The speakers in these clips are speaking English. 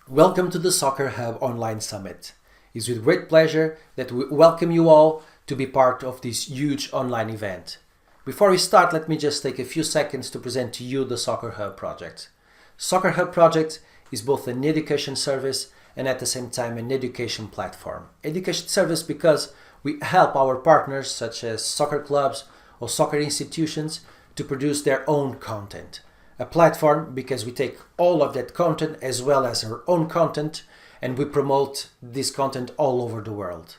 Welcome to the Soccer Hub Online Summit. It's with great pleasure that we welcome you all to be part of this huge online event. Before we start, let me just take a few seconds to present to you the Soccer Hub project. Soccer Hub project is both an education service and at the same time an education platform. Education service because we help our partners such as soccer clubs or soccer institutions to produce their own content. A platform because we take all of that content as well as our own content and we promote this content all over the world.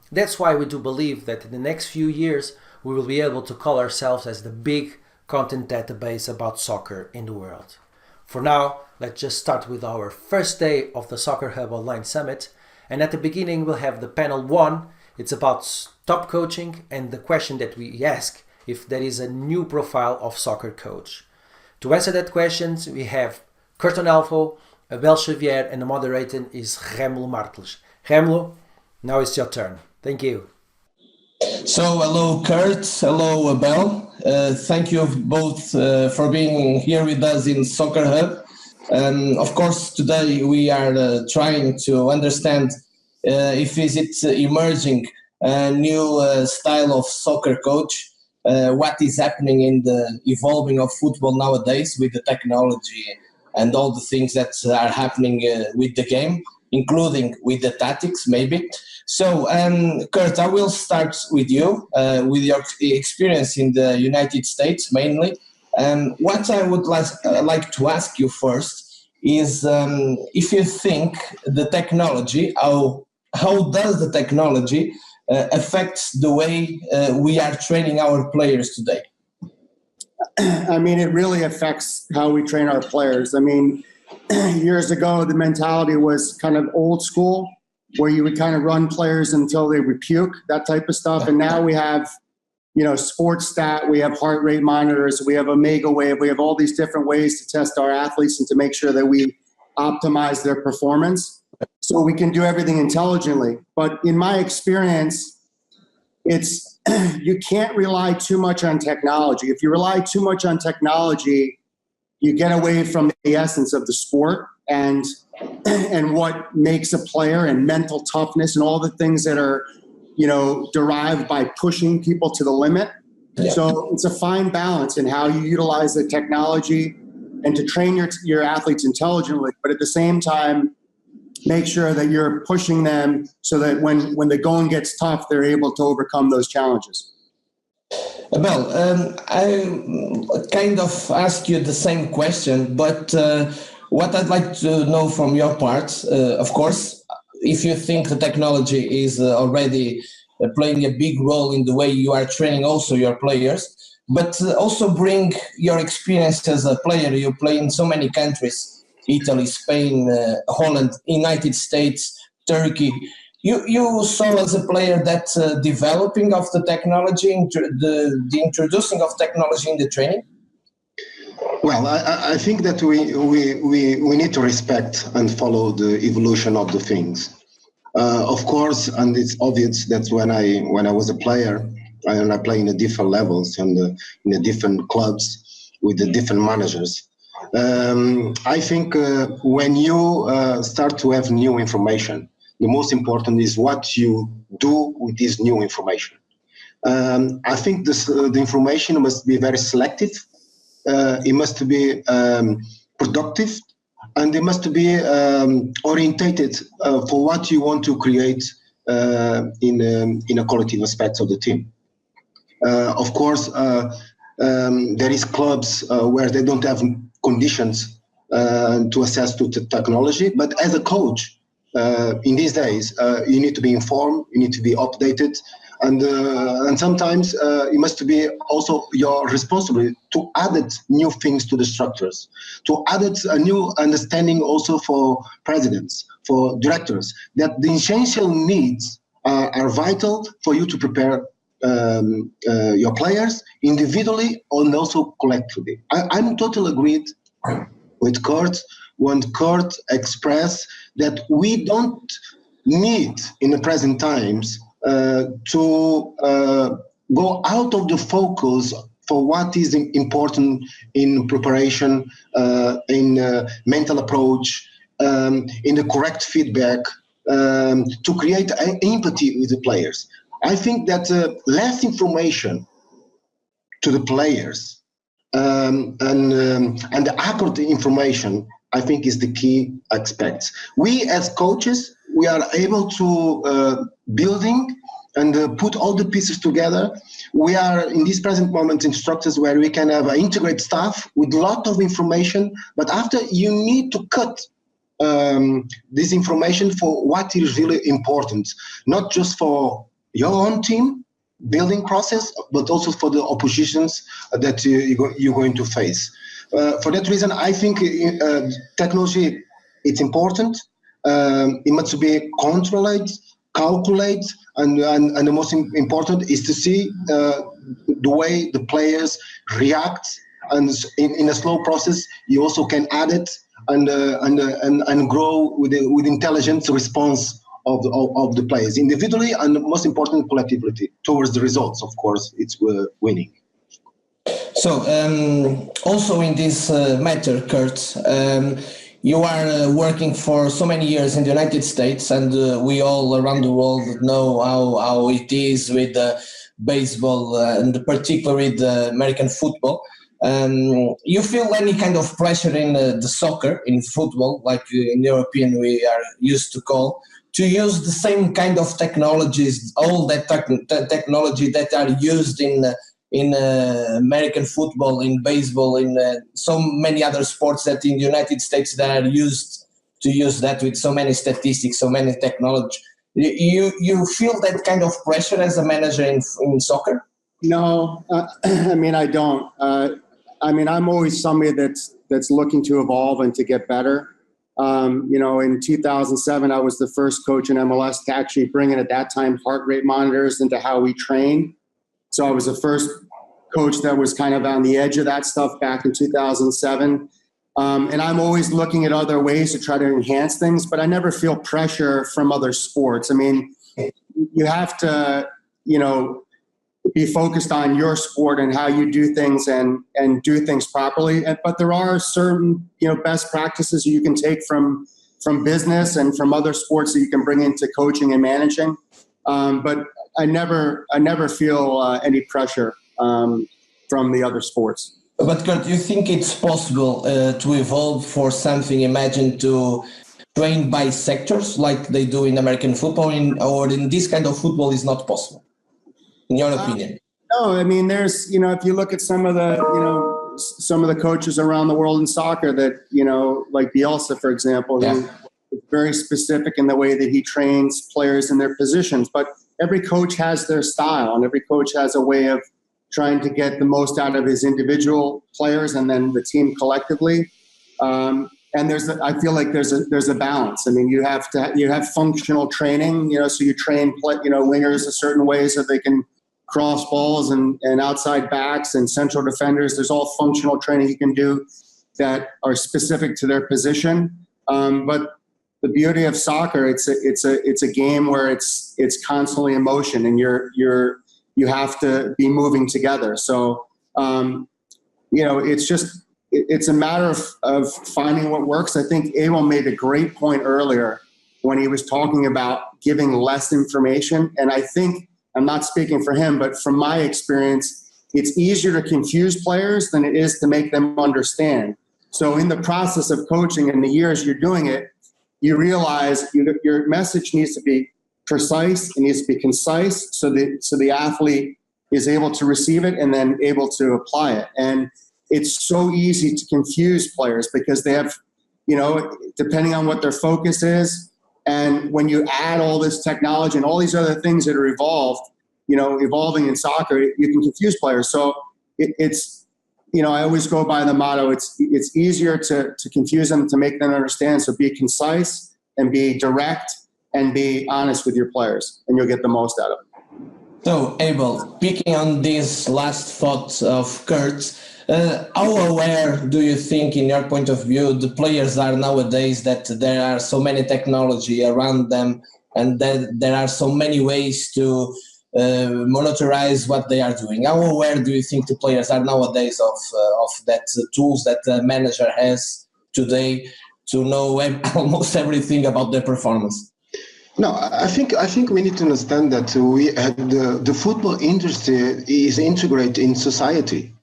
That's why we do believe that in the next few years we will be able to call ourselves as the big content database about soccer in the world. For now, let's just start with our first day of the Soccer Hub Online Summit, and at the beginning we'll have the panel 1. It's about top coaching and the question that we ask if there is a new profile of soccer coach. To answer that question, we have CURT ONALFO, ABEL XAVIER, and the moderator is RÉMULO Marques. RÉMULO, now it's your turn. Thank you. So, hello Kurt, hello Abel. Thank you both for being here with us in Soccer Hub. Of course, today we are trying to understand if is it emerging a new style of soccer coach. What is happening in the evolving of football nowadays with the technology and all the things that are happening with the game, including with the tactics maybe. So, Kurt, I will start with you, with your experience in the United States mainly. What I would like to ask you first is if you think the technology, how does the technology affects the way we are training our players today? I mean, it really affects how we train our players. I mean, years ago, the mentality was kind of old school, where you would kind of run players until they would puke, that type of stuff. And now we have, sports stat, we have heart rate monitors, we have Omega Wave, we have all these different ways to test our athletes and to make sure that we optimize their performance. So we can do everything intelligently. But in my experience, it's you can't rely too much on technology. If you rely too much on technology, you get away from the essence of the sport and what makes a player and mental toughness and all the things that are, derived by pushing people to the limit. Yeah. So it's a fine balance in how you utilize the technology and to train your athletes intelligently, but at the same time, make sure that you're pushing them so that when the going gets tough, they're able to overcome those challenges. Abel, I kind of ask you the same question, but what I'd like to know from your part, of course, if you think the technology is already playing a big role in the way you are training also your players, but also bring your experience as a player. You play in so many countries. Italy, Spain, Holland, United States, Turkey. You saw as a player that developing of the technology, the introducing of technology in the training? Well, I think that we need to respect and follow the evolution of the things. Of course, and it's obvious that when I was a player, and I play in the different levels and in the different clubs with the different managers, I think when you start to have new information, the most important is what you do with this new information. I think the information must be very selective. It must be productive, and it must be orientated for what you want to create in a collective aspect of the team. Of course, there is clubs where they don't have conditions to access to the technology, but as a coach in these days you need to be informed, you need to be updated, and sometimes it must be also your responsibility to add new things to the structures, to add a new understanding also for presidents, for directors, that the essential needs are vital for you to prepare your players individually and also collectively. I'm totally agreed with Kurt when Kurt expressed that we don't need in the present times to go out of the focus for what is important in preparation, in mental approach, in the correct feedback, to create empathy with the players. I think that less information to the players and the accurate information, I think, is the key aspect. We as coaches, we are able to building and put all the pieces together. We are in this present moment instructors where we can have an integrated staff with a lot of information, but after you need to cut this information for what is really important, not just for your own team building process, but also for the oppositions that you're going to face. For that reason, I think technology, it's important. It must be controlled, calculate, and the most important is to see the way the players react, and in a slow process you also can add it and grow with intelligent response of the players individually, and most important collectively towards the results. Of course, it's winning. So also in this matter, Kurt, you are working for so many years in the United States, and we all around the world know how it is with baseball and particularly with American football. You feel any kind of pressure in the soccer, in football, like in European we are used to call, to use the same kind of technologies, all that technology that are used in American football, in baseball, in so many other sports that in the United States that are used to use that with so many statistics, so many technology. You feel that kind of pressure as a manager in soccer? No, I mean, I don't. I mean, I'm always somebody that's looking to evolve and to get better. In 2007, I was the first coach in MLS to actually bring in, at that time, heart rate monitors into how we train. So I was the first coach that was kind of on the edge of that stuff back in 2007. And I'm always looking at other ways to try to enhance things, but I never feel pressure from other sports. I mean, you have to, be focused on your sport and how you do things and do things properly. But there are certain, best practices you can take from business and from other sports that you can bring into coaching and managing. But I never feel any pressure from the other sports. But Kurt, do you think it's possible to evolve for something, imagine to train by sectors like they do in American football, or in this kind of football is not possible, in your opinion? No, I mean, there's, if you look at some of the coaches around the world in soccer that, like Bielsa, for example, who is very specific in the way that he trains players in their positions. But every coach has their style, and every coach has a way of trying to get the most out of his individual players and then the team collectively. And I feel like there's a balance. I mean, you have functional training, so you train, wingers a certain way so they can cross balls and outside backs and central defenders. There's all functional training you can do that are specific to their position. But the beauty of soccer, it's a game where it's constantly in motion, and you have to be moving together. So, it's a matter of finding what works. I think Abel made a great point earlier when he was talking about giving less information. And I think, I'm not speaking for him, but from my experience, it's easier to confuse players than it is to make them understand. So in the process of coaching and the years you're doing it, you realize your message needs to be precise, it needs to be concise, so the athlete is able to receive it and then able to apply it. And it's so easy to confuse players because they have, depending on what their focus is, and when you add all this technology and all these other things that are evolving in soccer, you can confuse players. So it's I always go by the motto, it's easier to confuse them, to make them understand. So be concise and be direct and be honest with your players, and you'll get the most out of it. So, Abel, speaking on these last thoughts of Kurt, how aware do you think, in your point of view, the players are nowadays that there are so many technology around them and that there are so many ways to monitorize what they are doing? How aware do you think the players are nowadays of that tools that the manager has today to know almost everything about their performance? No, I think we need to understand that the football industry is integrated in society.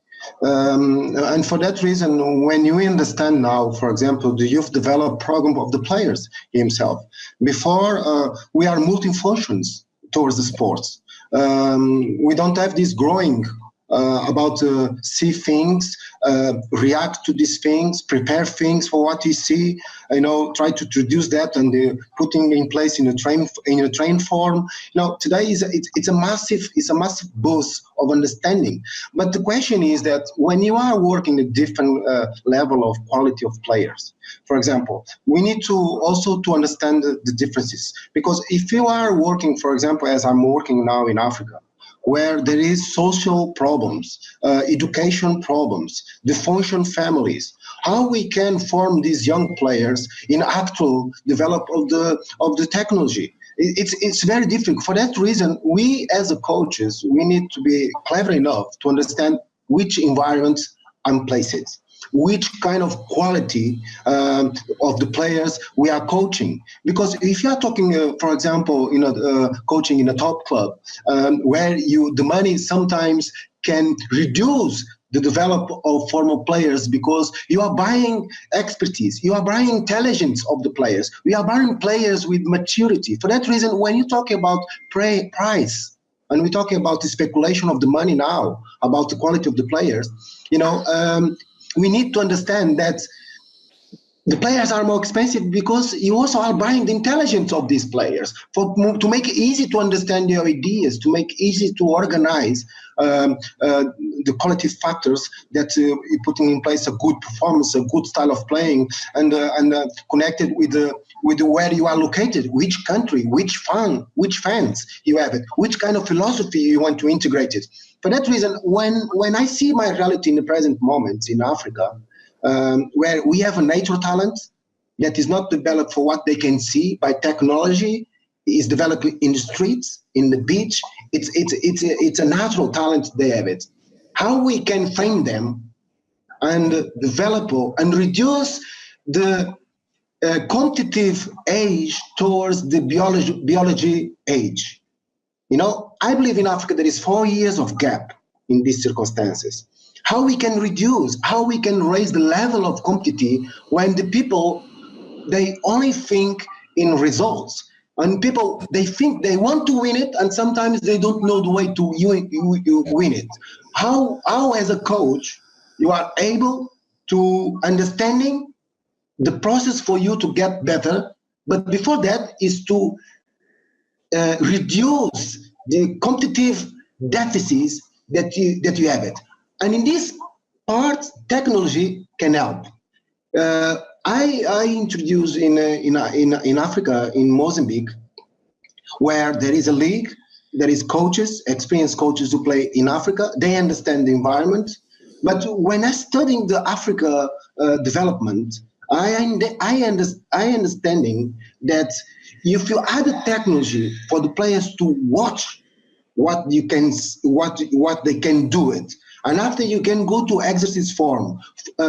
And for that reason, when you understand now, for example, the youth development program of the players himself, before we are multifunctions towards the sports. We don't have this growing about see things, react to these things, prepare things for what you see, try to introduce that and putting in place in a train form. Today it's a massive boost of understanding. But the question is that when you are working a different level of quality of players, for example, we need to also to understand the differences, because if you are working, for example, as I'm working now in Africa, where there is social problems, education problems, dysfunction families, how we can form these young players in actual development of the technology. It's very difficult. For that reason, we as a coaches, we need to be clever enough to understand which environments I'm placed, which kind of quality of the players we are coaching. Because if you are talking, for example, coaching in a top club, where the money sometimes can reduce the development of former players, because you are buying expertise, you are buying intelligence of the players, we are buying players with maturity. For that reason, when you talk about price, and we're talking about the speculation of the money now, about the quality of the players, we need to understand that the players are more expensive because you also are buying the intelligence of these players to make it easy to understand their ideas, to make it easy to organize the quality factors that you're putting in place a good performance, a good style of playing, and connected with where you are located, which country, which fans you have it, which kind of philosophy you want to integrate it. For that reason, when I see my reality in the present moment in Africa, where we have a natural talent that is not developed for what they can see by technology, is developed in the streets, in the beach. It's a natural talent, they have it. How we can frame them and develop and reduce the quantitative age towards the biology age. I believe in Africa there is 4 years of gap in these circumstances. How we can reduce, how we can raise the level of competition when the people, they only think in results. And people, they think they want to win it, and sometimes they don't know the way to you win it. How as a coach, you are able to understanding the process for you to get better, but before that is to reduce the competitive deficits that you have it. And in this part, technology can help. I introduced in Africa, in Mozambique, where there is a league, there is coaches, experienced coaches who play in Africa. They understand the environment. But when I studied the Africa development, I understanding that if you add a technology for the players to watch what they can do it, and after you can go to exercise form,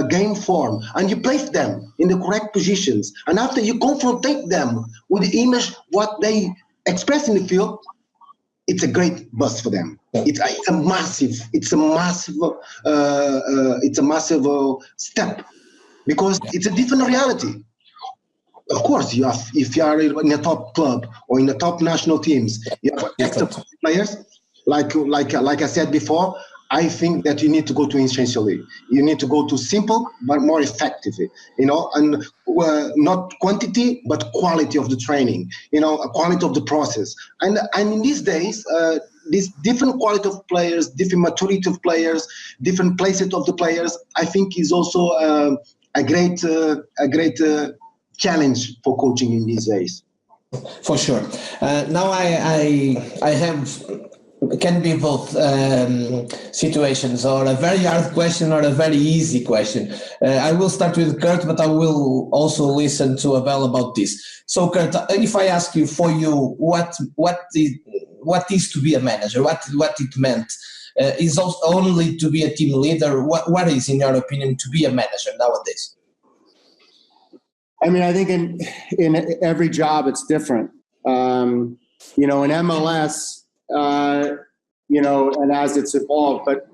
game form, and you place them in the correct positions, and after you confrontate them with the image what they express in the field, it's a great bust for them. It's a massive step, because it's a different reality. Of course, if you are in a top club or in the top national teams, you have excellent players. Like I said before, I think that you need to go to essentially. You need to go to simple but more effective, and not quantity but quality of the training, quality of the process. And in these days, this different quality of players, different maturity of players, different placement of the players, I think is also a great challenge for coaching in these days. For sure. Now I have, can be both situations, or a very hard question or a very easy question. I will start with Kurt, but I will also listen to Abel about this. So Kurt, if I ask you, for you, what is to be a manager? What it meant? Is only to be a team leader? What is, in your opinion, to be a manager nowadays? I mean, I think in every job it's different. You know, in MLS, you know, and as it's evolved, but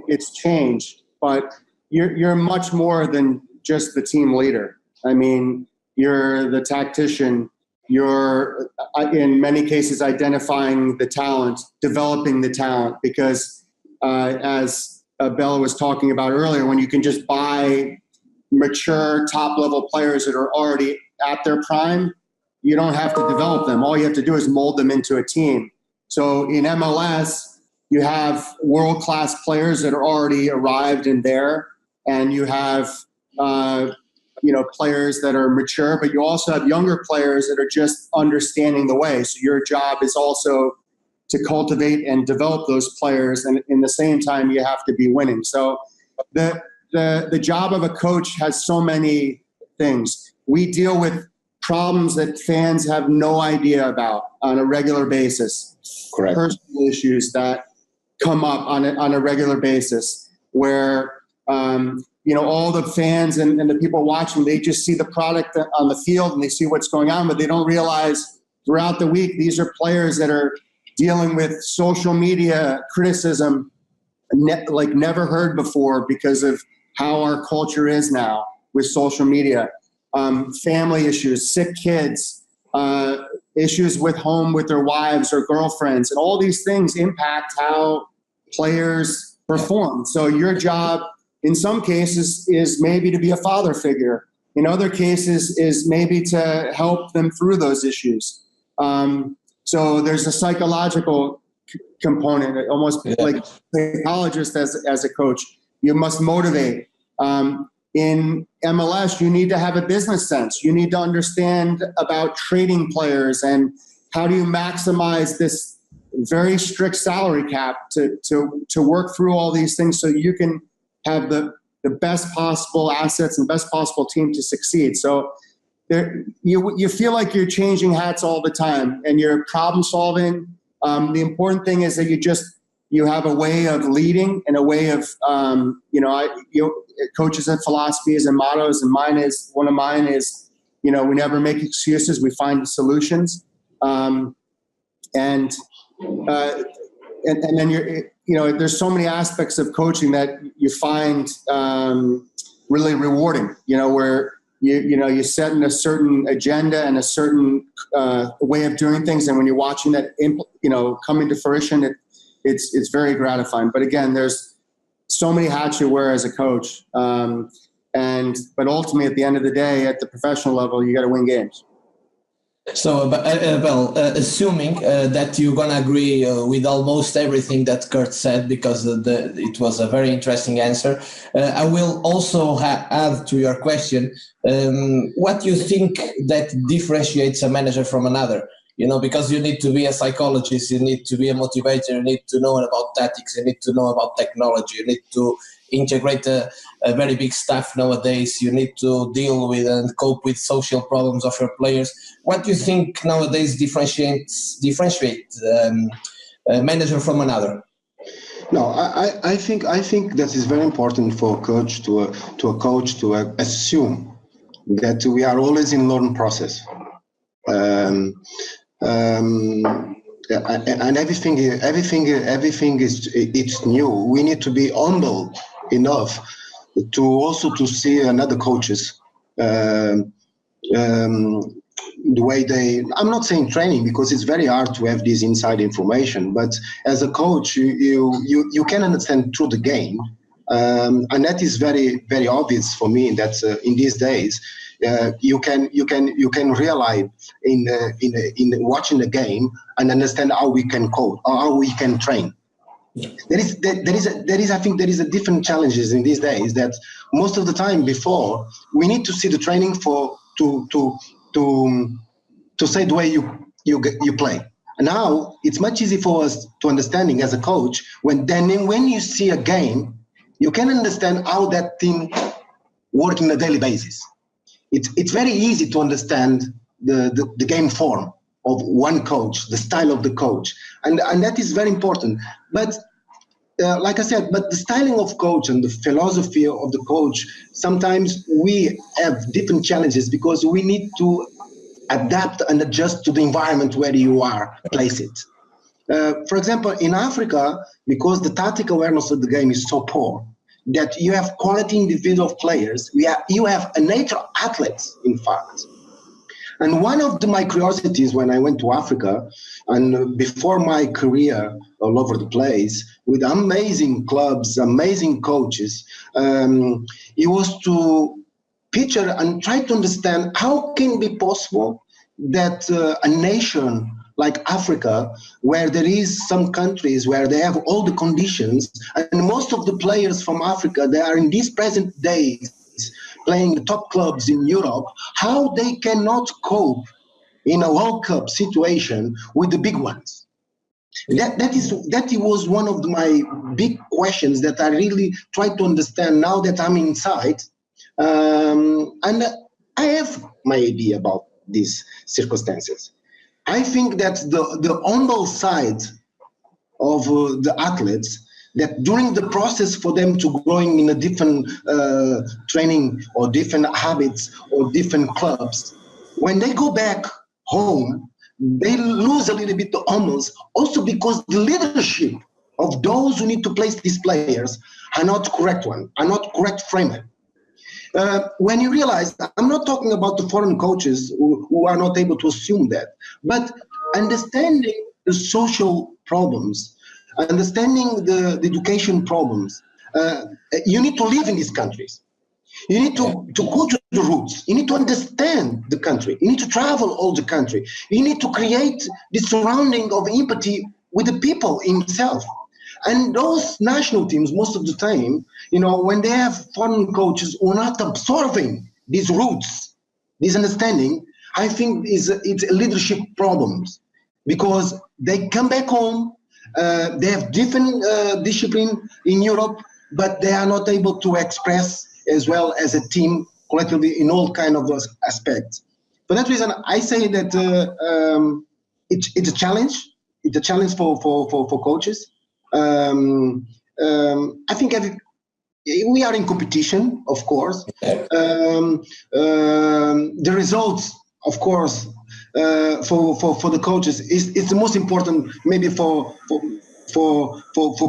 it's changed. But you're much more than just the team leader. I mean, you're the tactician. You're, in many cases, identifying the talent, developing the talent, because as Bella was talking about earlier, when you can just buy mature top-level players that are already at their prime, you don't have to develop them. All you have to do is mold them into a team. So in MLS, you have world-class players that are already arrived in there, and you have you know, players that are mature, but you also have younger players that are just understanding the way. So your job is also to cultivate and develop those players, and in the same time, you have to be winning. So the job of a coach has so many things. We deal with problems that fans have no idea about on a regular basis. Correct. Personal issues that come up on a regular basis, where you know, all the fans and the people watching, they just see the product on the field and they see what's going on, but they don't realize throughout the week these are players that are dealing with social media criticism like never heard before because of how our culture is now with social media. Family issues, sick kids, issues with home with their wives or girlfriends, and all these things impact how players perform. So your job, in some cases, is maybe to be a father figure. In other cases, is maybe to help them through those issues. So there's a psychological component, almost like a psychologist as a coach. You must motivate. In MLS, you need to have a business sense. You need to understand about trading players and how do you maximize this very strict salary cap to work through all these things so you can have the best possible assets and best possible team to succeed. So you feel like you're changing hats all the time and you're problem solving. The important thing is that you have a way of leading and a way of, coaches have philosophies and mottos, and one of mine is, you know, we never make excuses, we find solutions. And then there's so many aspects of coaching that you find really rewarding, you know, where you set in a certain agenda and a certain way of doing things. And when you're watching that, come into fruition, it's very gratifying. But again, there's so many hats you wear as a coach. But ultimately, at the end of the day, at the professional level, you got to win games. So, assuming that you're going to agree with almost everything that Kurt said, because it was a very interesting answer, I will also add to your question, what you think that differentiates a manager from another? You know, because you need to be a psychologist, you need to be a motivator, you need to know about tactics, you need to know about technology, you need to integrate a very big staff nowadays, you need to deal with and cope with social problems of your players. What do you think nowadays differentiates a manager from another? No, I think that is very important for a coach to assume that we are always in learning process. And everything is it's new. We need to be humble enough to also to see another coaches the way they. I'm not saying training because it's very hard to have this inside information, but as a coach, you can understand through the game, and that is very very obvious for me that in these days. You can realize in watching the game and understand how we can code or how we can train. There is I think there is a different challenges in these days that most of the time before we need to see the training to say the way you play. And now it's much easier for us to understanding as a coach when you see a game you can understand how that team work on a daily basis. It's very easy to understand the game form of one coach, the style of the coach, and that is very important. But like I said, but the styling of coach and the philosophy of the coach, sometimes we have different challenges because we need to adapt and adjust to the environment where you are placed. For example, in Africa, because the tactical awareness of the game is so poor, that you have quality individual players, you have a natural athletes, in fact. And one of my curiosities when I went to Africa and before my career all over the place with amazing clubs, amazing coaches, it was to picture and try to understand how can it be possible that a nation like Africa, where there is some countries where they have all the conditions, and most of the players from Africa, they are in these present days playing the top clubs in Europe, how they cannot cope in a World Cup situation with the big ones. That was one of my big questions that I really try to understand now that I'm inside. And I have my idea about these circumstances. I think that the humble side of the athletes, that during the process for them to growing in a different training or different habits or different clubs, when they go back home, they lose a little bit the humbles, also because the leadership of those who need to place these players are not correct one, are not correct framed. When you realize, I'm not talking about the foreign coaches who are not able to assume that, but understanding the social problems, understanding the education problems. You need to live in these countries. You need to go to the roots. You need to understand the country. You need to travel all the country. You need to create the surrounding of empathy with the people himself. And those national teams, most of the time, when they have foreign coaches who are not absorbing these roots, this understanding, I think it's leadership problems, because they come back home, they have different discipline in Europe, but they are not able to express as well as a team collectively in all kind of those aspects. For that reason, I say that it's a challenge. It's a challenge for coaches. I think we are in competition, of course. The results, of course, for the coaches is the most important, maybe for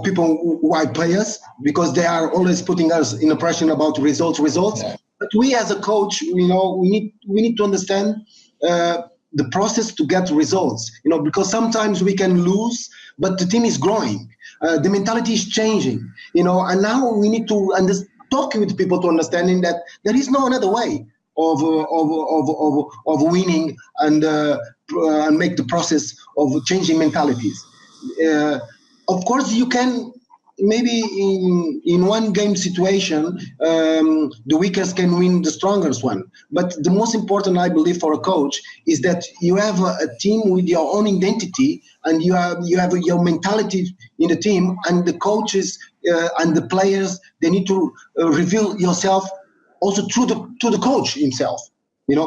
people who are players, because they are always putting us in a pressure about results. Yeah. But we as a coach, we need to understand the process to get results. Because sometimes we can lose, but the team is growing. The mentality is changing. And now we need to talk with people to understanding that there is no another way of winning and make the process of changing mentalities. Of course, you can maybe in one game situation, the weakest can win the strongest one. But the most important, I believe, for a coach is that you have a team with your own identity, and you have your mentality in the team, and the coaches and the players, they need to reveal yourself also to the coach himself. And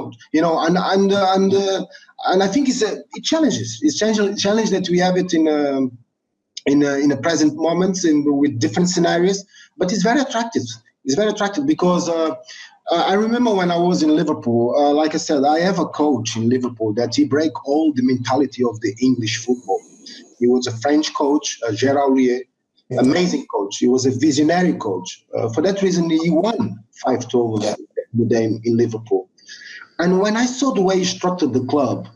I think it's challenges. It's challenge that we have it in a present moments with different scenarios, but it's very attractive. It's very attractive because I remember when I was in Liverpool, like I said, I have a coach in Liverpool that he break all the mentality of the English football. He was a French coach, Gérard, amazing coach. He was a visionary coach. For that reason, he won 5-2 the game in Liverpool. And when I saw the way he structured the club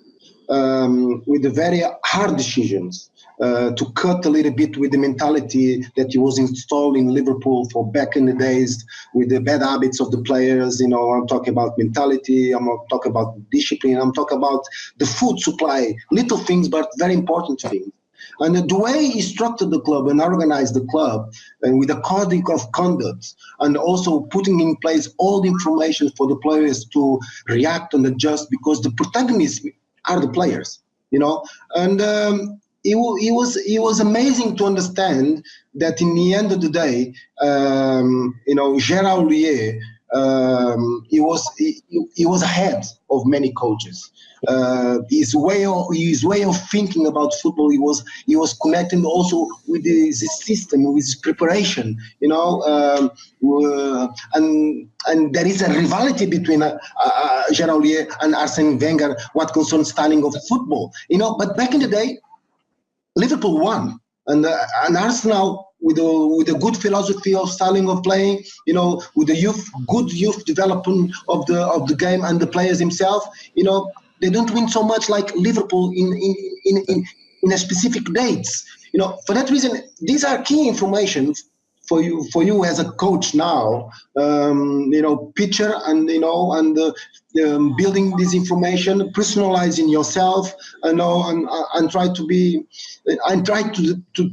with the very hard decisions, to cut a little bit with the mentality that he was installed in Liverpool for back in the days, with the bad habits of the players. I'm talking about mentality, I'm talking about discipline, I'm talking about the food supply, little things, but very important things. And the way he structured the club and organized the club, and with a code of conduct, and also putting in place all the information for the players to react and adjust, because the protagonists are the players, and it was amazing to understand that in the end of the day, Gérard he was ahead of many coaches. His way of thinking about football, he was connecting also with his system, with his preparation, and there is a rivalry between Gerard Houllier and Arsene Wenger what concerns styling of football, but back in the day Liverpool won, and Arsenal with a good philosophy of styling of playing, with the good youth development of the game and the players themselves, they don't win so much like Liverpool in a specific dates. For that reason, these are key information for you as a coach now. Picture and building this information, personalizing yourself, and try to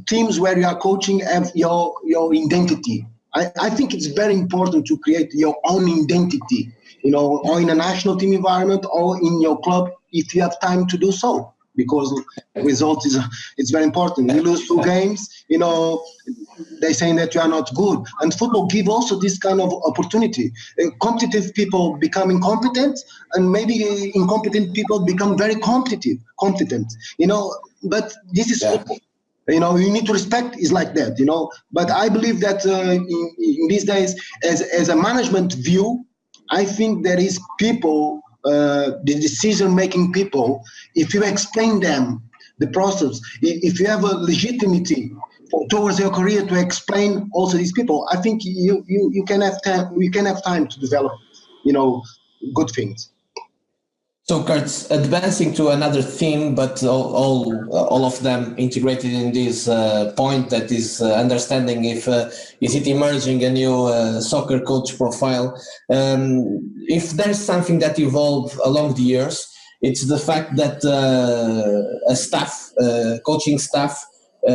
teams where you are coaching have your identity. I think it's very important to create your own identity, or in a national team environment or in your club if you have time to do so, because result it's very important. You lose 2 games, they saying that you are not good, and football give also this kind of opportunity. Competitive people become incompetent, and maybe incompetent people become very competent. But this is football. You need to respect is like that. But I believe that in these days, as a management view, I think there is people, the decision-making people, if you explain them the process, if you have a legitimacy towards your career to explain also these people, I think you can have time. We can have time to develop, good things. So, Kurt, advancing to another theme, but all of them integrated in this point, that is understanding if is it emerging a new soccer coach profile. If there's something that evolved along the years, it's the fact that a staff, coaching staff,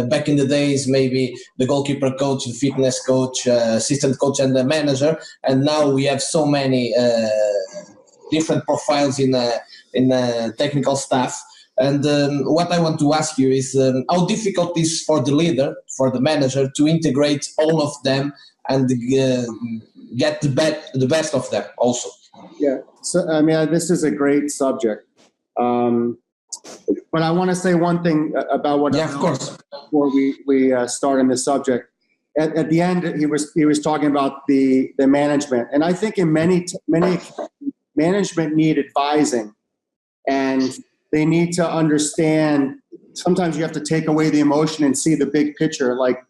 back in the days, maybe the goalkeeper coach, the fitness coach, assistant coach, and the manager, and now we have so many different profiles in technical staff. And what I want to ask you is how difficult it is for the leader, for the manager, to integrate all of them and get the best of them also. Yeah, so this is a great subject. But I want to say one thing about what. Yeah, of course. Before we start on this subject, at the end he was talking about the management, and I think in many management need advising, and they need to understand. Sometimes you have to take away the emotion and see the big picture. Like,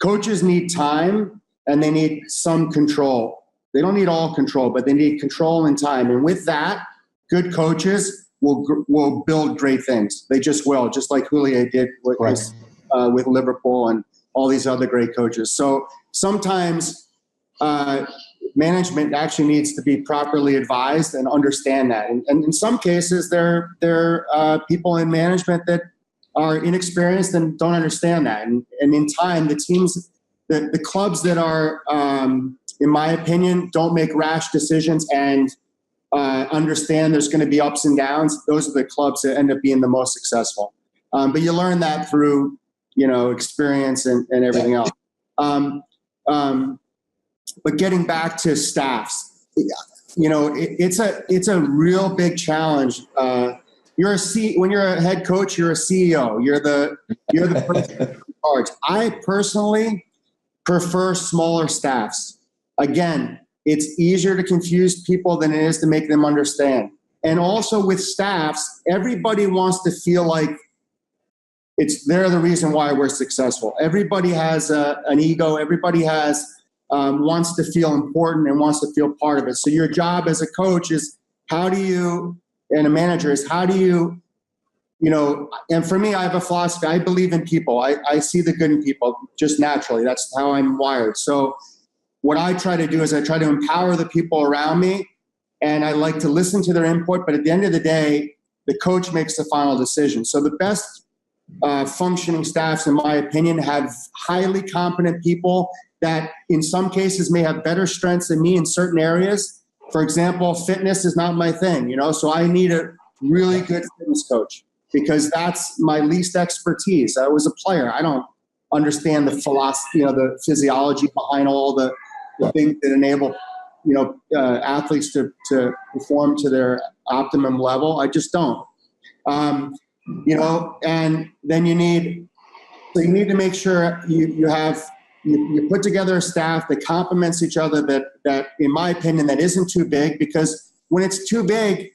coaches need time and they need some control. They don't need all control, but they need control and time. And with that, good coaches will build great things. They just will, just like Houllier did with Liverpool and all these other great coaches. So sometimes management actually needs to be properly advised and understand that. And in some cases, there are people in management that are inexperienced and don't understand that. And in time, the teams, the clubs that are, in my opinion, don't make rash decisions and understand there's going to be ups and downs, those are the clubs that end up being the most successful. But you learn that through, experience and everything else. But getting back to staffs, it's a real big challenge. When you're a head coach, you're a CEO. You're the person in charge. I personally prefer smaller staffs. Again, it's easier to confuse people than it is to make them understand. And also with staffs, everybody wants to feel like they're the reason why we're successful. Everybody has an ego. Everybody wants to feel important and wants to feel part of it. So your job as a coach is and a manager is how do you, and for me, I have a philosophy. I believe in people. I see the good in people just naturally. That's how I'm wired. So what I try to do is I try to empower the people around me, and I like to listen to their input. But at the end of the day, the coach makes the final decision. So the best functioning staffs, in my opinion, have highly competent people that in some cases may have better strengths than me in certain areas. For example, fitness is not my thing, so I need a really good fitness coach because that's my least expertise. I was a player. I don't understand the philosophy, the physiology behind all the the things that enable, athletes to perform to their optimum level. I just don't. And then you need to make sure you put together a staff that complements each other, that in my opinion, that isn't too big, because when it's too big,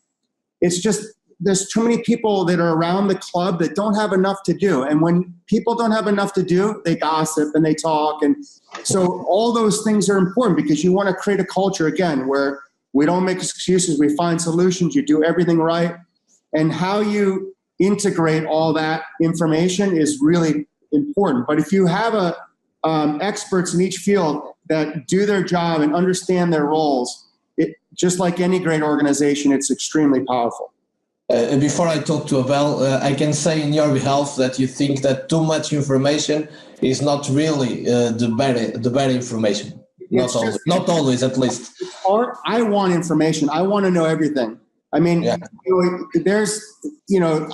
it's just, there's too many people that are around the club that don't have enough to do. And when people don't have enough to do, they gossip and they talk. And so all those things are important, because you want to create a culture, again, where we don't make excuses, we find solutions, you do everything right. And how you integrate all that information is really important. But if you have experts in each field that do their job and understand their roles, just like any great organization, it's extremely powerful. Before I talk to Abel, I can say in your behalf that you think that too much information is not really the better information. Not always, at least. Or I want information. I want to know everything. I mean, yeah.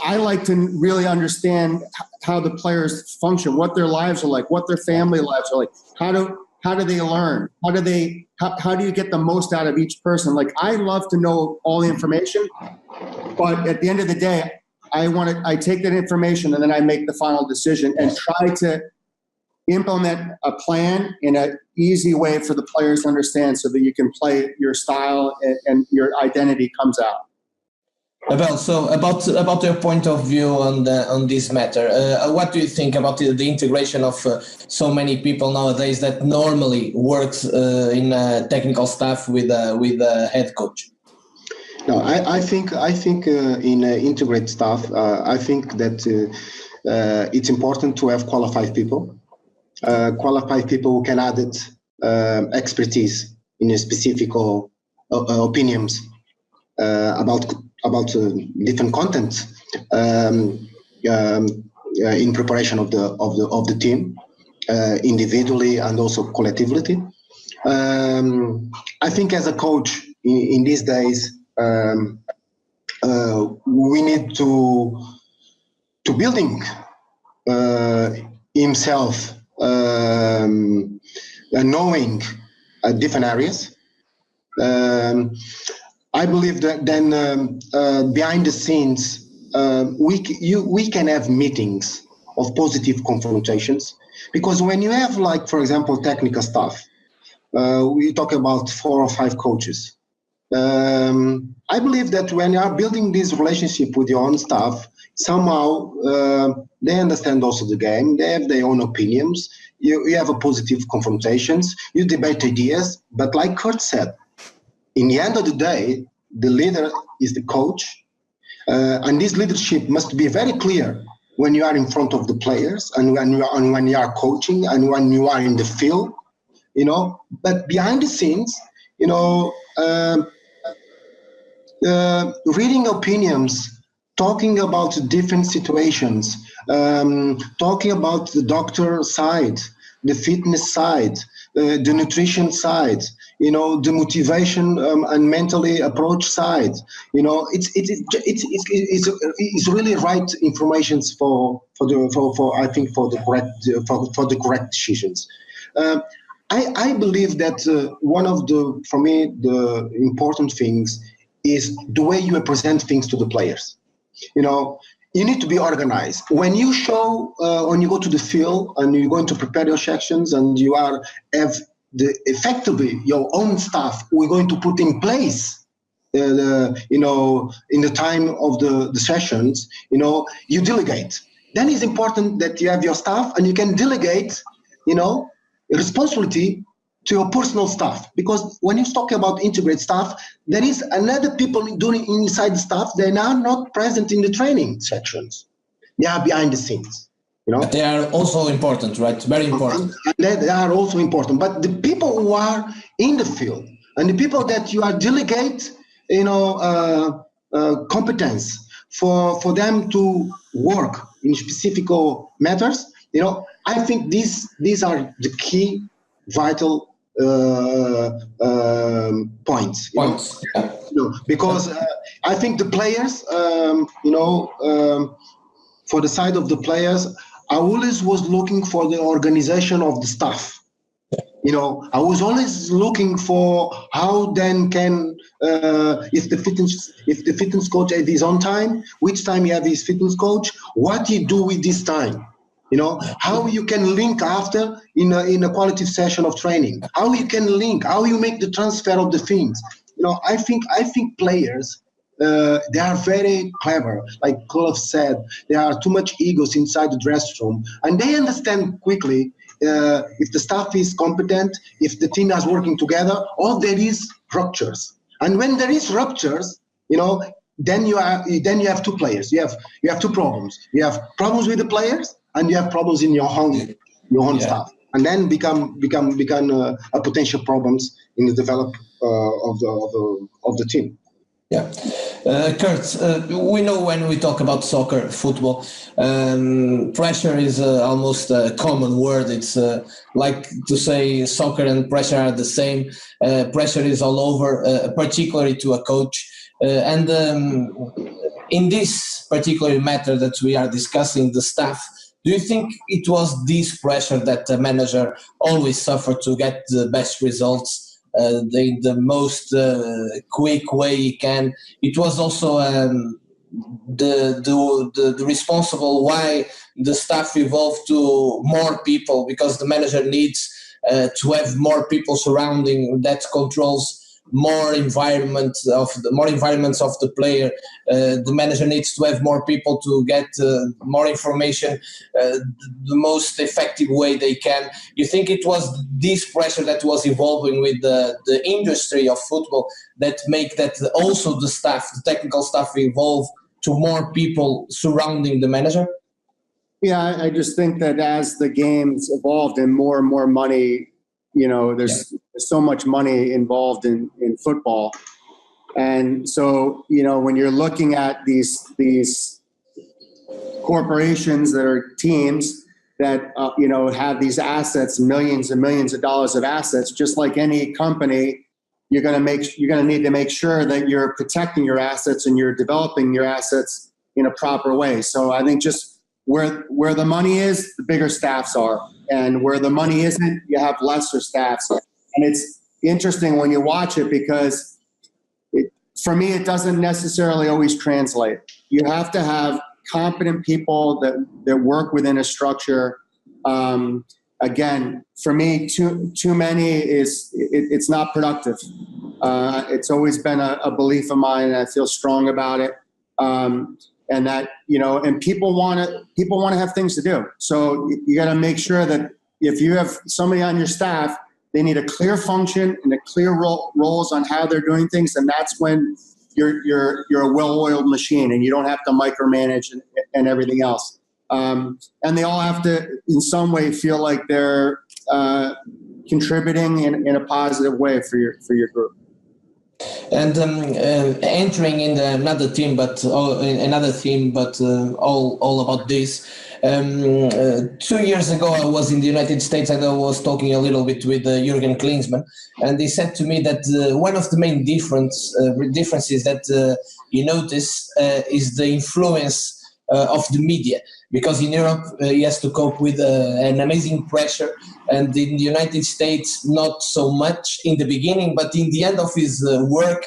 I like to really understand how the players function, what their lives are like, what their family lives are like. How do they learn? How do you get the most out of each person? Like, I love to know all the information, but at the end of the day, I take that information and then I make the final decision and try to implement a plan in an easy way for the players to understand, so that you can play your style and your identity comes out. Abel, so about your point of view on this matter, what do you think about the integration of so many people nowadays that normally works in technical staff with a head coach? No, I think in integrate staff, I think that it's important to have qualified people who can add expertise in a specific opinions about different content in preparation of the team, individually and also collectively. I think as a coach in these days, we need to building himself, knowing different areas. I believe that then behind the scenes, we can have meetings of positive confrontations, because when you have, like, for example, technical staff, we talk about 4 or 5 coaches. I believe that when you are building this relationship with your own staff, somehow they understand also the game. They have their own opinions. You have a positive confrontations. You debate ideas. But like Kurt said, in the end of the day, the leader is the coach, and this leadership must be very clear when you are in front of the players and when you are coaching and when you are in the field, But behind the scenes, reading opinions, talking about different situations, talking about the doctor side, the fitness side, the nutrition side, the motivation and mentally approach side. It's really right informations for the correct decisions. I believe that one of the important things is the way you present things to the players. You need to be organized. When you when you go to the field and you're going to prepare your sections and you have effectively your own staff, we're going to put in place, in the time of the sessions, you delegate. Then it's important that you have your staff and you can delegate, responsibility to your personal staff, because when you talk about integrate staff, there is another people doing inside the staff. They are not present in the training sections. They are behind the scenes. But they are also important, right? Very important. And they are also important. But the people who are in the field and the people that you are delegate, competence for them to work in specific matters, I think these are the key vital points. Because I think the players, for the side of the players, I always was looking for the organization of the staff. You know, I was always looking for how then can if the fitness coach at his own time, which time you have his fitness coach, what you do with this time. You know, how you can link after in a qualitative session of training, how you can link, how you make the transfer of the things. You know, I think players they are very clever. Like Kulov said, there are too much egos inside the dressing room, and they understand quickly if the staff is competent, if the team is working together, or there is ruptures. And when there is ruptures, you know, then you have two players. You have two problems. You have problems with the players, and you have problems in your own staff, and then become a potential problems in the develop of the team. Yeah. Kurt, we know when we talk about soccer, football, pressure is almost a common word. It's like to say soccer and pressure are the same. Pressure is all over, particularly to a coach. And in this particular matter that we are discussing, the staff, do you think it was this pressure that the manager always suffered to get the best results? The most quick way he can. It was also the responsible why the staff evolved to more people, because the manager needs to have more people surrounding that controls more environments of the player. The manager needs to have more people to get more information the most effective way they can. You think it was this pressure that was evolving with the industry of football that make that also the staff, the technical staff, evolve to more people surrounding the manager? Yeah, I just think that as the games evolved and more money, you know, there's so much money involved in football. And so, you know, when you're looking at these corporations that are teams that, you know, have these assets, millions and millions of dollars of assets, just like any company, you're going to need to make sure that you're protecting your assets and you're developing your assets in a proper way. So I think just where the money is, the bigger staffs are. And where the money isn't, you have lesser staffs. And it's interesting when you watch it because for me, it doesn't necessarily always translate. You have to have competent people that work within a structure. Again, for me, too many it's not productive. It's always been a belief of mine, and I feel strong about it. And that, you know, and people want to have things to do. So you got to make sure that if you have somebody on your staff, they need a clear function and a clear roles on how they're doing things, and that's when you're a well-oiled machine, and you don't have to micromanage and everything else. And they all have to, in some way, feel like they're contributing in a positive way for your group. And entering in another theme, but all about this. 2 years ago, I was in the United States and I was talking a little bit with Jürgen Klinsmann, and he said to me that one of the main differences that you notice is the influence of the media, because in Europe he has to cope with an amazing pressure, and in the United States not so much in the beginning, but in the end of his work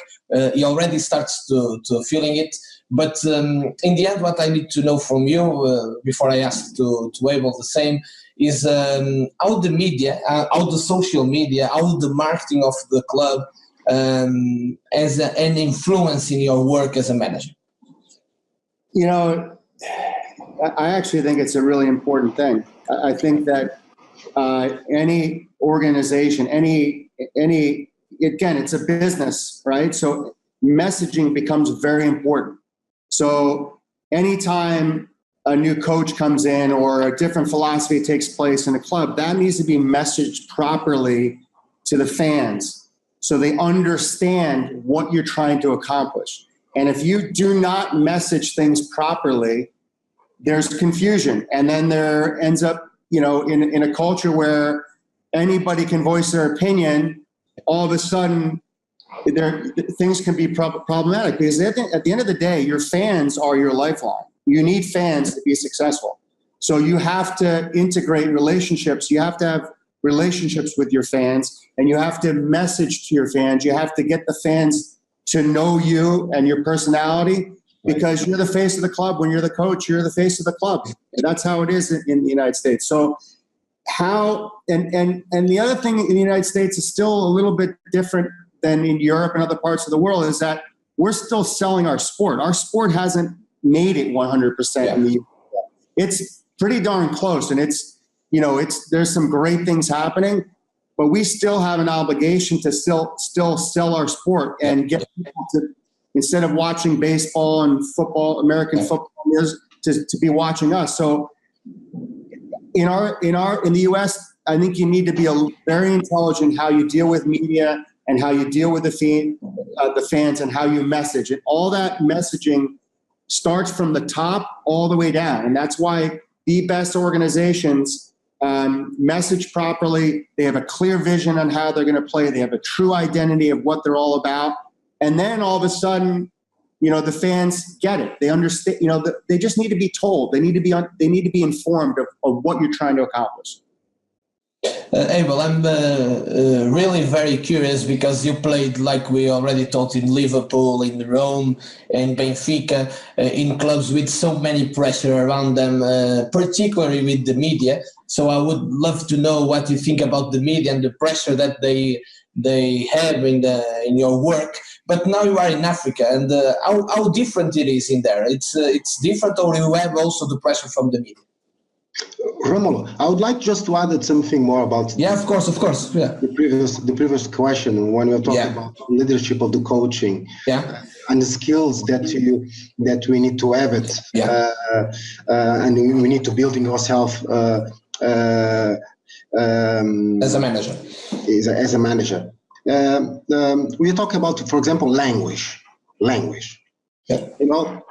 he already starts to feeling it. But in the end, what I need to know from you before I ask to Abel the same is how the media, how the social media, how the marketing of the club has an influence in your work as a manager. You know, I actually think it's a really important thing. I think that any organization, again, it's a business, right? So messaging becomes very important. So anytime a new coach comes in or a different philosophy takes place in a club, that needs to be messaged properly to the fans so they understand what you're trying to accomplish. And if you do not message things properly, there's confusion. And then there ends up, you know, in a culture where anybody can voice their opinion, all of a sudden things can be problematic, because at the end of the day, your fans are your lifeline. You need fans to be successful. So you have to integrate relationships. You have to have relationships with your fans, and you have to message to your fans. You have to get the fans to know you and your personality, because you're the face of the club. When you're the coach, you're the face of the club. And that's how it is in the United States. So and the other thing in the United States is still a little bit different than in Europe and other parts of the world, is that we're still selling our sport. Our sport hasn't made it 100% in the US. It's pretty darn close, and there's some great things happening, but we still have an obligation to still sell our sport and get people to, instead of watching baseball and football, American football, to be watching us. So in the US, I think you need to be very intelligent how you deal with media and how you deal with the fans and how you message. And all that messaging starts from the top all the way down. And that's why the best organizations message properly. They have a clear vision on how they're going to play. They have a true identity of what they're all about. And then all of a sudden, the fans get it. They understand. They just need to be told. They need to be informed of what you're trying to accomplish. Abel, I'm really very curious, because you played, like we already talked, in Liverpool, in Rome, in Benfica, in clubs with so many pressure around them, particularly with the media. So I would love to know what you think about the media and the pressure that they have in your work. But now you are in Africa, and how different it is in there. It's different, or you have also the pressure from the media? Romulo, I would like just to add something more about of course, the previous question, when we were talking about leadership of the coaching and the skills that we need to have it, and we need to build in ourselves as a manager. As a manager, we talk about, for example, language.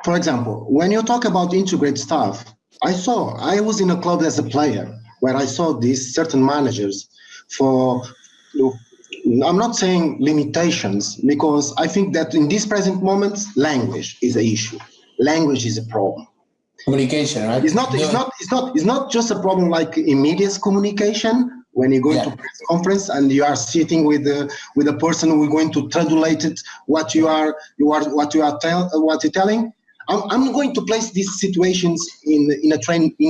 For example, when you talk about integrate staff, I was in a club as a player where I saw these certain managers I'm not saying limitations, because I think that in this present moment, language is an issue. Language is a problem. Communication, right? It's not just a problem like immediate communication. When you go to press conference and you are sitting with a person who is going to translate it, what you're telling. I'm going to place these situations in a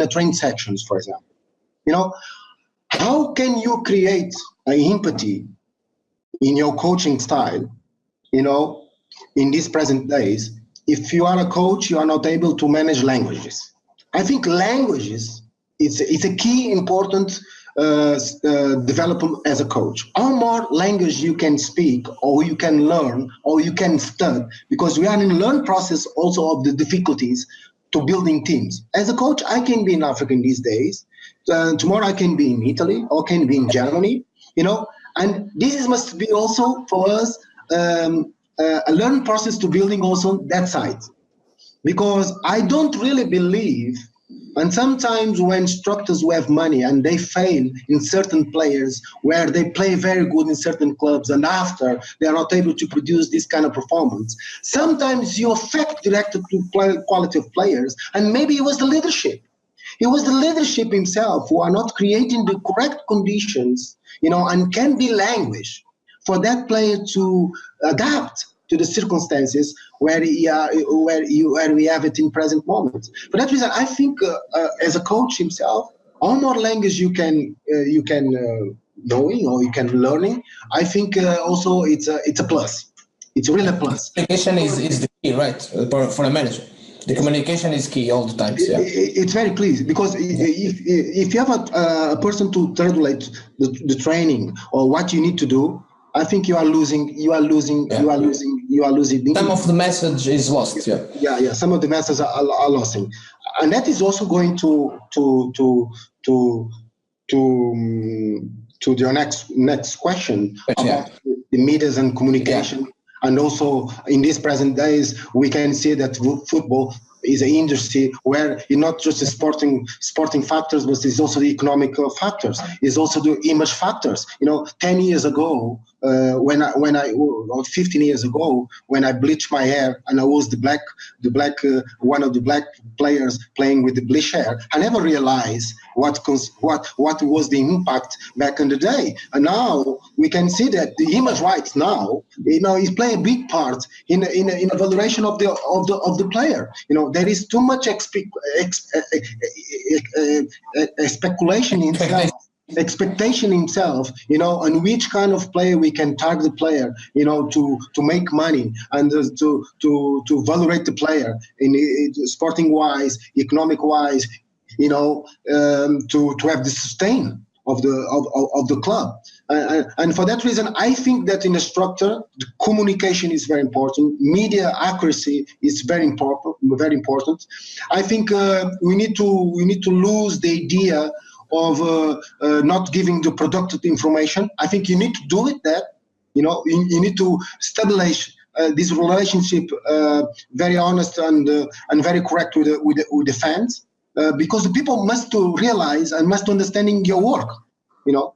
train sections, for example. How can you create an empathy in your coaching style, in these present days, if you are a coach, you are not able to manage languages? I think languages it's a key important development as a coach. How more language you can speak, or you can learn, or you can study, because we are in learn process also of the difficulties to building teams. As a coach, I can be in Africa in these days. Tomorrow I can be in Italy, or can be in Germany, and this must be also for us a learning process to building also that side. Because I don't really believe, and sometimes when instructors who have money and they fail in certain players where they play very good in certain clubs, and after they are not able to produce this kind of performance, sometimes you affect directly to quality of players, and maybe it was the leadership. It was the leadership himself who are not creating the correct conditions, and can be language for that player to adapt to the circumstances where we have it in present moment. For that reason, I think as a coach himself, all more language you can knowing or you can learning, I think also it's a plus. It's really a plus. Communication is the key, right, for a manager. The communication is key all the time. Yeah. It's very clear, because if you have a person to translate the training or what you need to do, I think you are losing. Some of the message is lost. Yeah. Some of the messages are losing, and that is also going to your next question about the medias and communication. Yeah. And also in these present days, we can see that football is an industry where it's not just the sporting factors, but it's also the economic factors. It's also the image factors. 10 years ago, when I 15 years ago, when I bleached my hair and I was the black one of the black players playing with the bleached hair, I never realized what was the impact back in the day. And now we can see that the image rights now, is playing a big part in the valuation of the player. There is too much speculation in itself. Expectation himself, on which kind of player we can target the player, to make money and to valorate the player in sporting wise, economic wise, to have the sustain of the club. And for that reason, I think that in a structure, the communication is very important. Media accuracy is very important. Very important. I think we need to lose the idea of not giving the productive information. I think you need to do it that, you need to stabilize this relationship, very honest and very correct with the fans, because the people must to realize and must understanding your work.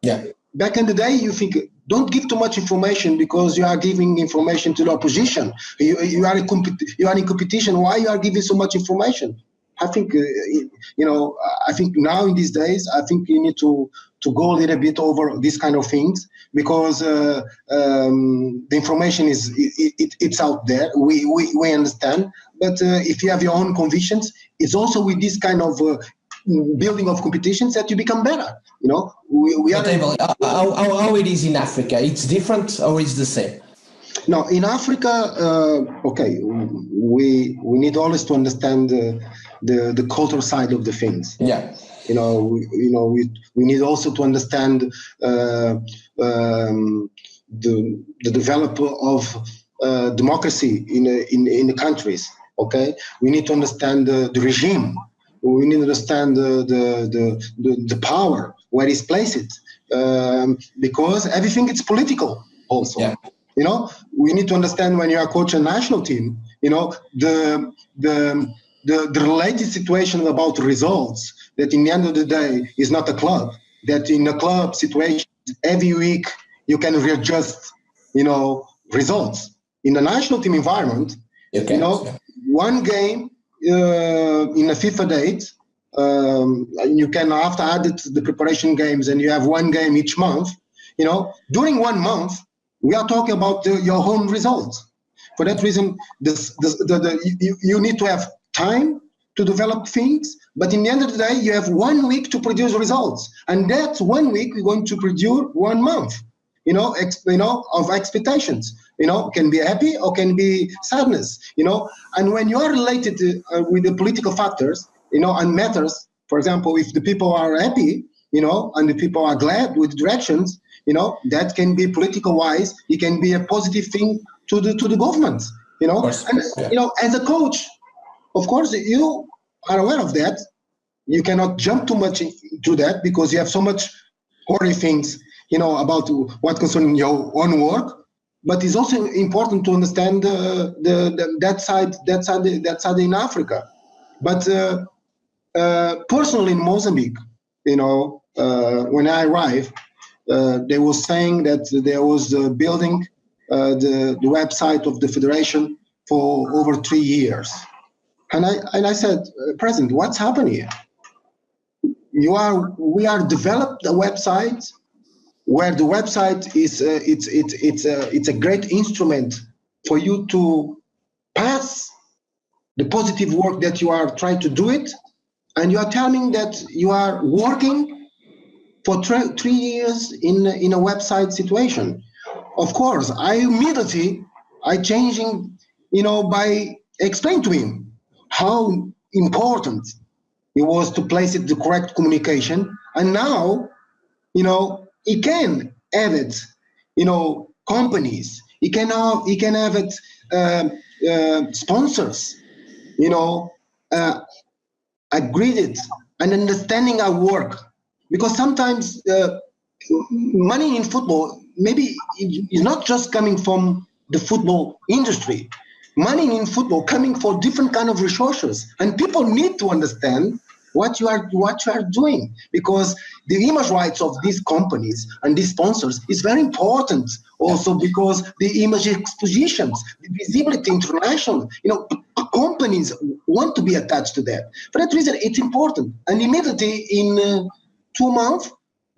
Yeah. Back in the day, you think don't give too much information because you are giving information to the opposition. You are in competition. Why you are giving so much information? I think, I think now in these days, I think you need to go a little bit over these kind of things, because the information it's out there. We understand, but if you have your own convictions, it's also with this kind of building of competitions that you become better. We are. How it is in Africa? It's different or it's the same? No, in Africa, okay, we need always to understand the cultural side of the things. Yeah. We need also to understand the development of democracy in the countries. Okay, we need to understand the regime. We need to understand the power, where it's placed, because everything is political also. Yeah. We need to understand when you are coaching a national team, the related situation about results, that in the end of the day is not a club, that in a club situation, every week you can readjust, results. In a national team environment, one game in a FIFA date, you can after added the preparation games and you have one game each month, during 1 month, we are talking about your own results. For that reason, you need to have time to develop things, but in the end of the day, you have 1 week to produce results, and that 1 week we're going to produce 1 month, of expectations. Can be happy or can be sadness. And when you are related with the political factors, and matters. For example, if the people are happy, and the people are glad with directions, that can be political wise. It can be a positive thing to the government. And as a coach, of course, you are aware of that. You cannot jump too much into that because you have so much horrible things, about what concerns your own work. But it's also important to understand that side in Africa. But personally in Mozambique, when I arrived, they were saying that there was building the website of the federation for over 3 years. And I said, President, what's happening here? We are developed a website where the website is it's a great instrument for you to pass the positive work that you are trying to do it, and you are telling that you are working for 3 years in a website situation. Of course, I changing, by explaining to him how important it was to place it the correct communication, and now, he can have it, companies. He can have it, sponsors. Agreed it and understanding our work, because sometimes money in football maybe is not just coming from the football industry. Money in football coming for different kind of resources, and people need to understand what you are doing, because the image rights of these companies and these sponsors is very important also, because the image expositions, the visibility international, companies want to be attached to that. For that reason, it's important. And immediately in 2 months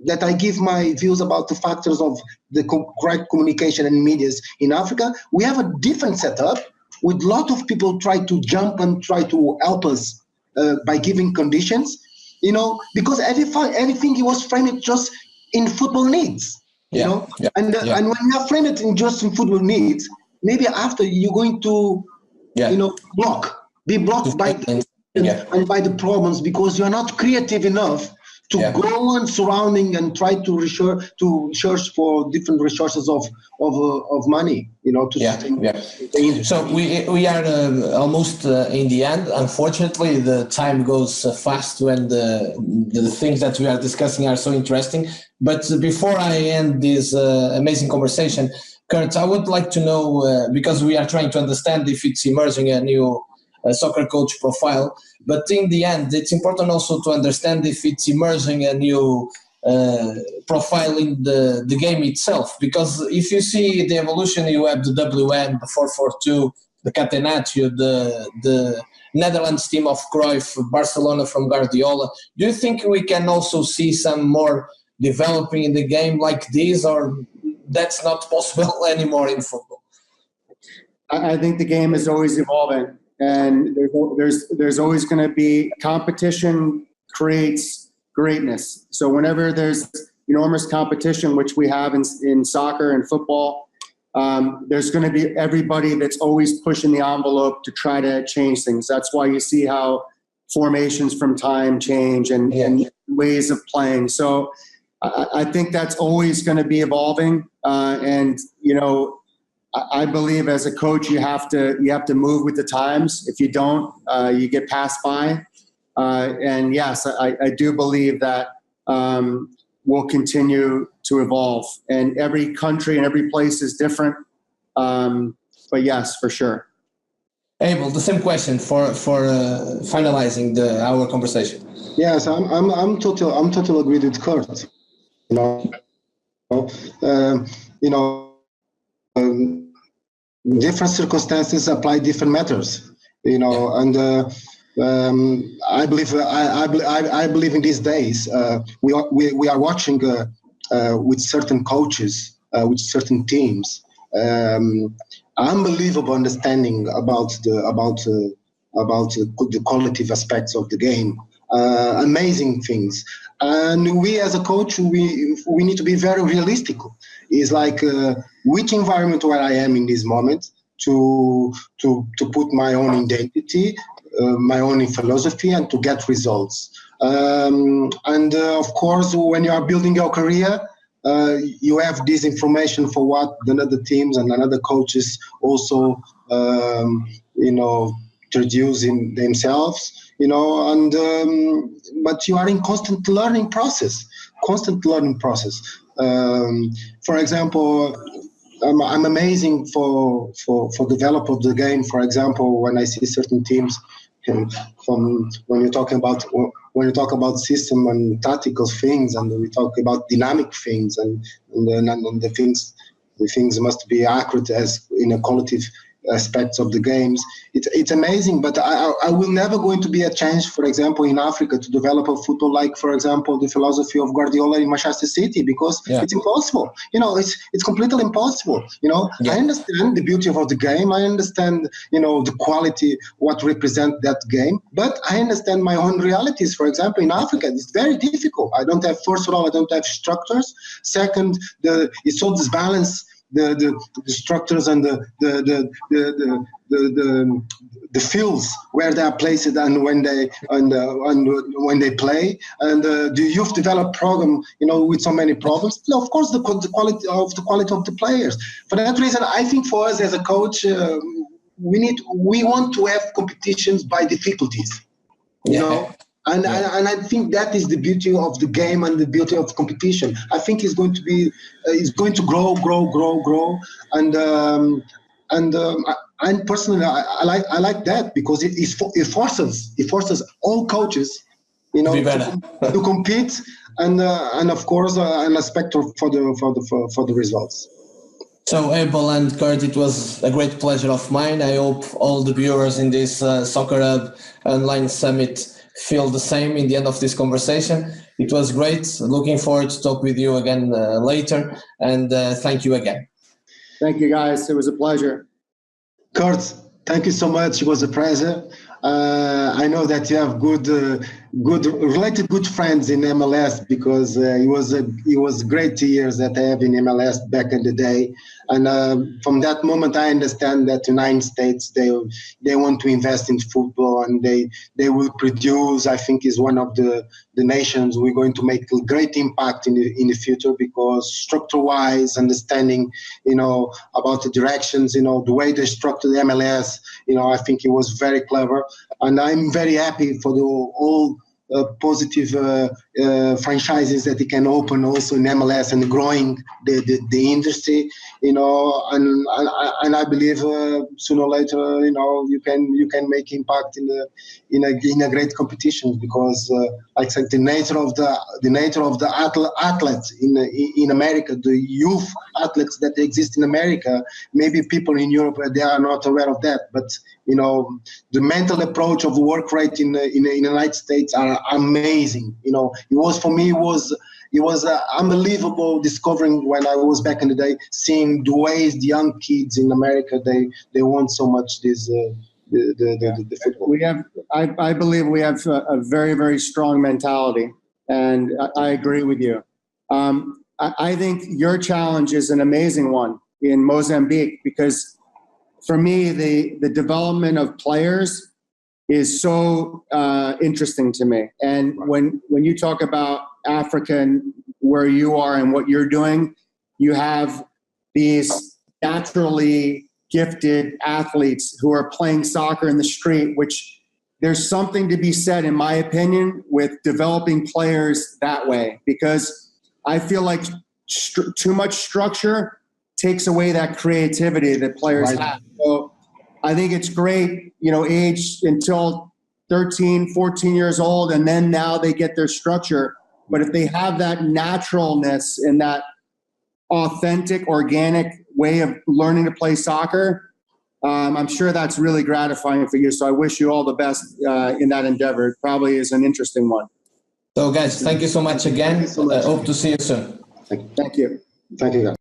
that I give my views about the factors of the correct communication and medias in Africa, we have a different setup with a lot of people try to jump and try to help us by giving conditions, because everything he was framed just in football needs, and when you are framed in just in football needs, maybe after you're going to, be blocked by and by the problems, because you are not creative enough to go on surrounding and try to search for different resources of money, to sustain the industry. So we are almost in the end. Unfortunately, the time goes fast when the things that we are discussing are so interesting. But before I end this amazing conversation, Kurt, I would like to know, because we are trying to understand if it's emerging a new soccer coach profile, but in the end, it's important also to understand if it's emerging a new profile in the game itself. Because if you see the evolution, you have the WM, the 4-4-2, the Catenaccio, the Netherlands team of Cruyff, Barcelona from Guardiola. Do you think we can also see some more developing in the game like this, or that's not possible anymore in football? I think the game is always evolving. And there's always going to be competition creates greatness. So whenever there's enormous competition, which we have in soccer and football, there's going to be everybody that's always pushing the envelope to try to change things. That's why you see how formations from time change and ways of playing. So I think that's always going to be evolving. I believe as a coach, you have to move with the times. If you don't, you get passed by. And yes, I do believe that will continue to evolve. And every country and every place is different. But yes, for sure. Abel, the same question for finalizing our conversation. Yes, I'm totally agree with Kurt. Different circumstances apply different matters, and I believe in these days we are watching with certain coaches, with certain teams, unbelievable understanding about the qualitative aspects of the game, amazing things. And we as a coach, we need to be very realistic. It's like which environment where I am in this moment to put my own identity, my own philosophy, and to get results. Of course, when you are building your career, you have this information for what the other teams and another coaches also, introducing themselves, but you are in constant learning process. For example, I'm amazing for develop of the game. For example, when I see certain teams, from when you talk about system and tactical things, and we talk about dynamic things, and the things must be accurate as in a qualitative aspects of the games. It's amazing, but I will never going to be a chance, for example, in Africa to develop a football like, for example, the philosophy of Guardiola in Manchester City, because it's impossible. It's completely impossible. I understand the beauty of the game. I understand, the quality, what represent that game, but I understand my own realities. For example, in Africa, it's very difficult. First of all, I don't have structures. Second, it's so disbalanced. The structures and the fields where they are placed and when they play, and the youth develop program, with so many problems. Of course, the quality of the players. For that reason, I think for us as a coach, we want to have competitions by difficulties, And I think that is the beauty of the game and the beauty of competition. I think it's going to grow, and personally I like that, because it forces all coaches you know, Be better. to compete, and of course an aspect for the results. So Abel and Kurt, it was a great pleasure of mine. I hope all the viewers in this Soccer Hub Online Summit feel the same in the end of this conversation. It was great. Looking forward to talk with you again later, and thank you again. Thank you, guys. It was a pleasure. Kurt, thank you so much. It was a pleasure. I know that you have good friends in MLS, because it was great years that I have in MLS back in the day. And from that moment, I understand that the United States, they want to invest in football, and they will produce. I think is one of the nations we're going to make a great impact in the future, because structure-wise, understanding, about the directions, the way they structure the MLS, I think it was very clever, and I'm very happy for all positive franchises that they can open also in MLS and growing the industry, and I believe sooner or later, you can make impact in a great competition, because I think the nature of the athletes in America, the youth athletes that exist in America, maybe people in Europe they are not aware of that, but the mental approach of work rate in the United States are amazing. It was unbelievable discovering when I was back in the day, seeing the ways the young kids in America they want so much this the football. I believe we have a very, very strong mentality, and I agree with you. I think your challenge is an amazing one in Mozambique, because for me, the development of players is so interesting to me. And when you talk about Africa and where you are and what you're doing, you have these naturally gifted athletes who are playing soccer in the street, which there's something to be said, in my opinion, with developing players that way, because I feel like too much structure takes away that creativity that players have. So I think it's great, age until 13, 14 years old, and then now they get their structure. But if they have that naturalness and that authentic, organic way of learning to play soccer, I'm sure that's really gratifying for you. So I wish you all the best in that endeavor. It probably is an interesting one. So guys, thank you so much again. Hope to see you soon. Thank you. Thank you, guys.